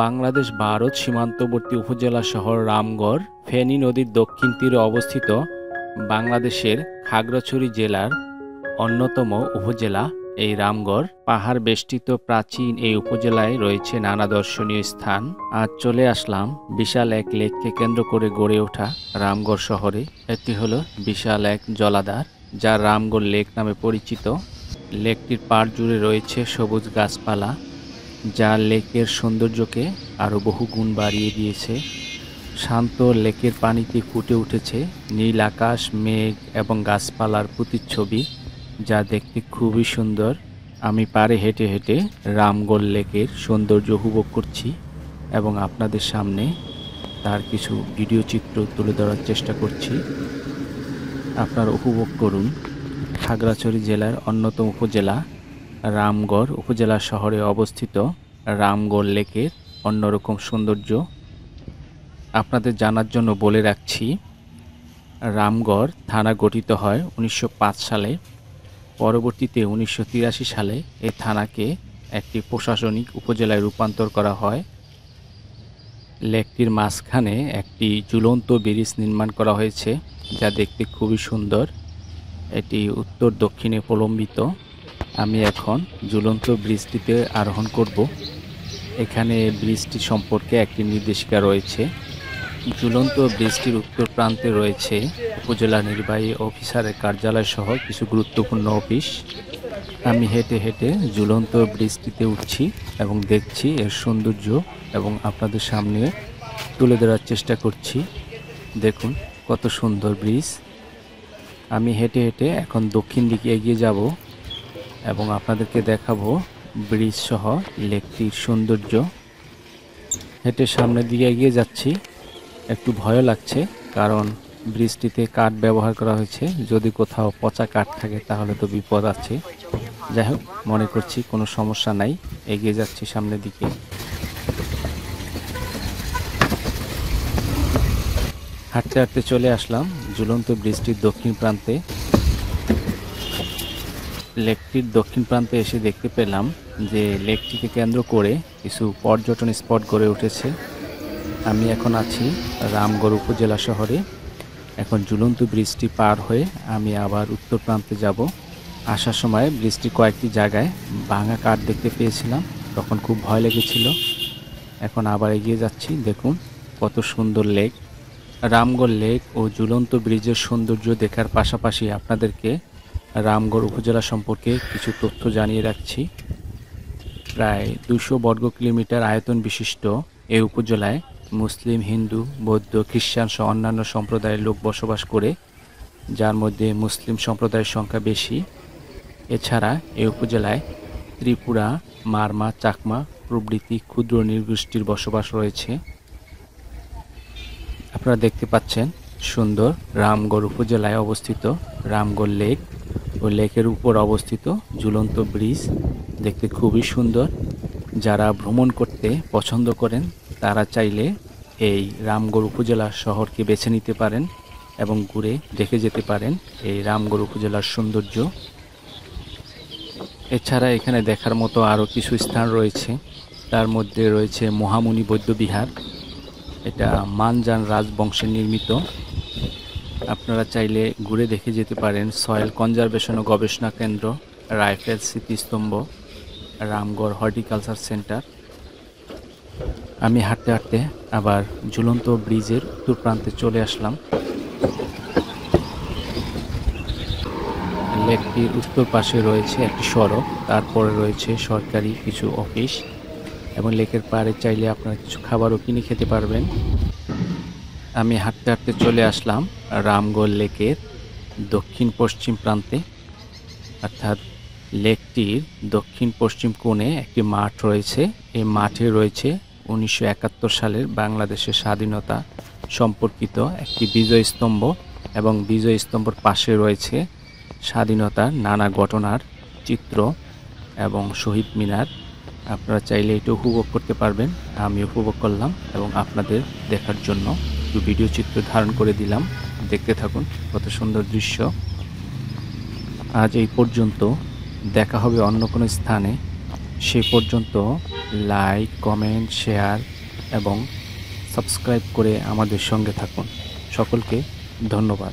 বাংলাদেশ ভারত সীমান্তবর্তী উপজেলা শহর রামগড় ফেনী নদীর দক্ষিণ তীরে অবস্থিত বাংলাদেশের খাগড়াছড়ি জেলার অন্যতম উপজেলা এই রামগড়। পাহাড় বেষ্টিত প্রাচীন এই উপজেলায় রয়েছে নানা দর্শনীয় স্থান। আজ চলে আসলাম বিশাল এক লেককে কেন্দ্র করে গড়ে ওঠা রামগড় শহরে। এটি হলো বিশাল এক জলাধার যা রামগড় লেক নামে পরিচিত। লেকটির পাড় জুড়ে রয়েছে সবুজ গাছপালা যা লেকের সৌন্দর্যকে আরও বহু গুণ বাড়িয়ে দিয়েছে। শান্ত লেকের পানিতে ফুটে উঠেছে নীল আকাশ, মেঘ এবং গাছপালার প্রতিচ্ছবি যা দেখতে খুবই সুন্দর। আমি পাড়ে হেঁটে হেঁটে রামগড় লেকের সৌন্দর্য উপভোগ করছি এবং আপনাদের সামনে তার কিছু ভিডিও চিত্র তুলে ধরার চেষ্টা করছি। আপনারা উপভোগ করুন খাগড়াছড়ি জেলার অন্যতম উপজেলা রামগড় উপজেলা শহরে অবস্থিত রামগড় লেকের অন্যরকম সৌন্দর্য। আপনাদের জানার জন্য বলে রাখছি, রামগড় থানা গঠিত হয় 1905 সালে। পরবর্তীতে 1983 সালে এই থানাকে একটি প্রশাসনিক উপজেলায় রূপান্তর করা হয়। লেকটির মাঝখানে একটি ঝুলন্ত ব্রিজ নির্মাণ করা হয়েছে যা দেখতে খুবই সুন্দর। এটি উত্তর দক্ষিণে প্রলম্বিত। আমি এখন ঝুলন্ত ব্রিজটিতে আরোহণ করব। এখানে ব্রিজটি সম্পর্কে একটি নির্দেশিকা রয়েছে। ঝুলন্ত ব্রিজটির উত্তর প্রান্তে রয়েছে উপজেলা নির্বাহী অফিসারের কার্যালয় সহ কিছু গুরুত্বপূর্ণ অফিস। আমি হেঁটে হেঁটে ঝুলন্ত ব্রিজটিতে উঠছি এবং দেখছি এর সৌন্দর্য এবং আপনাদের সামনে তুলে ধরার চেষ্টা করছি। দেখুন কত সুন্দর ব্রিজ। আমি হেঁটে হেঁটে এখন দক্ষিণ দিকে এগিয়ে যাব এবং আপনাদেরকে দেখাবো ব্রিজ সহ লেকটির সৌন্দর্য। হেঁটে সামনের দিকে এগিয়ে যাচ্ছি। একটু ভয় লাগছে কারণ ব্রিজটিতে কাঠ ব্যবহার করা হয়েছে। যদি কোথাও পচা কাঠ থাকে তাহলে তো বিপদ আছে। যাই হোক, মনে করছি কোনো সমস্যা নাই। এগিয়ে যাচ্ছি সামনের দিকে। হাঁটতে হাঁটতে চলে আসলাম ঝুলন্ত ব্রিজটির দক্ষিণ প্রান্তে। লেকটির দক্ষিণ প্রান্তে এসে দেখতে পেলাম যে লেকটিকে কেন্দ্র করে কিছু পর্যটন স্পট গড়ে উঠেছে। আমি এখন আছি রামগড় উপজেলা শহরে। এখন ঝুলন্ত ব্রিজটি পার হয়ে আমি আবার উত্তর প্রান্তে যাব। আসার সময় ব্রিজটি কয়েকটি জায়গায় ভাঙা কাঠ দেখতে পেয়েছিলাম, তখন খুব ভয় লেগেছিল। এখন আবার এগিয়ে যাচ্ছি। দেখুন কত সুন্দর লেক। রামগড় লেক ও ঝুলন্ত ব্রিজের সৌন্দর্য দেখার পাশাপাশি আপনাদেরকে রামগড় উপজেলা সম্পর্কে কিছু তথ্য জানিয়ে রাখছি। প্রায় 200 বর্গ কিলোমিটার আয়তন বিশিষ্ট এই উপজেলায় মুসলিম, হিন্দু, বৌদ্ধ, খ্রিস্টান সহ অন্যান্য সম্প্রদায়ের লোক বসবাস করে, যার মধ্যে মুসলিম সম্প্রদায়ের সংখ্যা বেশি। এছাড়া এই উপজেলায় ত্রিপুরা, মারমা, চাকমা প্রভৃতি ক্ষুদ্র নৃগোষ্ঠীর বসবাস রয়েছে। আপনারা দেখতে পাচ্ছেন সুন্দর রামগড় উপজেলায় অবস্থিত রামগড় লেক ও লেকের উপর অবস্থিত ঝুলন্ত ব্রিজ দেখতে খুবই সুন্দর। যারা ভ্রমণ করতে পছন্দ করেন তারা চাইলে এই রামগড় উপজেলা শহরকে বেছে নিতে পারেন এবং ঘুরে দেখে যেতে পারেন এই রামগড় উপজেলার সৌন্দর্য। এছাড়া এখানে দেখার মতো আরও কিছু স্থান রয়েছে। তার মধ্যে রয়েছে মহামুনি বৌদ্ধবিহার। এটা মানজান রাজবংশে নির্মিত। আপনারা চাইলে ঘুরে দেখে যেতে পারেন সয়েল কনজারভেশন ও গবেষণা কেন্দ্র, রাইফেল স্মৃতিস্তম্ভ, রামগড় হর্টিকালচার সেন্টার। আমি হাঁটতে হাঁটতে আবার ঝুলন্ত ব্রিজের উত্তর প্রান্তে চলে আসলাম। লেকটির উত্তর পাশে রয়েছে একটি সড়ক, তারপরে রয়েছে সরকারি কিছু অফিস এবং লেকের পাড়ে চাইলে আপনারা কিছু খাবারও কিনে খেতে পারবেন। আমি হাঁটতে হাঁটতে চলে আসলাম রামগড় লেকের দক্ষিণ পশ্চিম প্রান্তে, অর্থাৎ লেকটির দক্ষিণ পশ্চিম কোণে একটি মাঠ রয়েছে। এই মাঠে রয়েছে 1971 সালের বাংলাদেশের স্বাধীনতা সম্পর্কিত একটি বিজয় স্তম্ভ এবং বিজয় স্তম্ভের পাশে রয়েছে স্বাধীনতার নানা ঘটনার চিত্র এবং শহীদ মিনার। আপনারা চাইলে এটা উপভোগ করতে পারবেন। আমি উপভোগ করলাম এবং আপনাদের দেখার জন্য একটু ভিডিও চিত্র ধারণ করে দিলাম। দেখতে থাকুন কত সুন্দর দৃশ্য। আজ এই পর্যন্ত, দেখা হবে অন্য কোনো স্থানে। সে পর্যন্ত লাইক, কমেন্ট, শেয়ার এবং সাবস্ক্রাইব করে আমাদের সঙ্গে থাকুন। সকলকে ধন্যবাদ।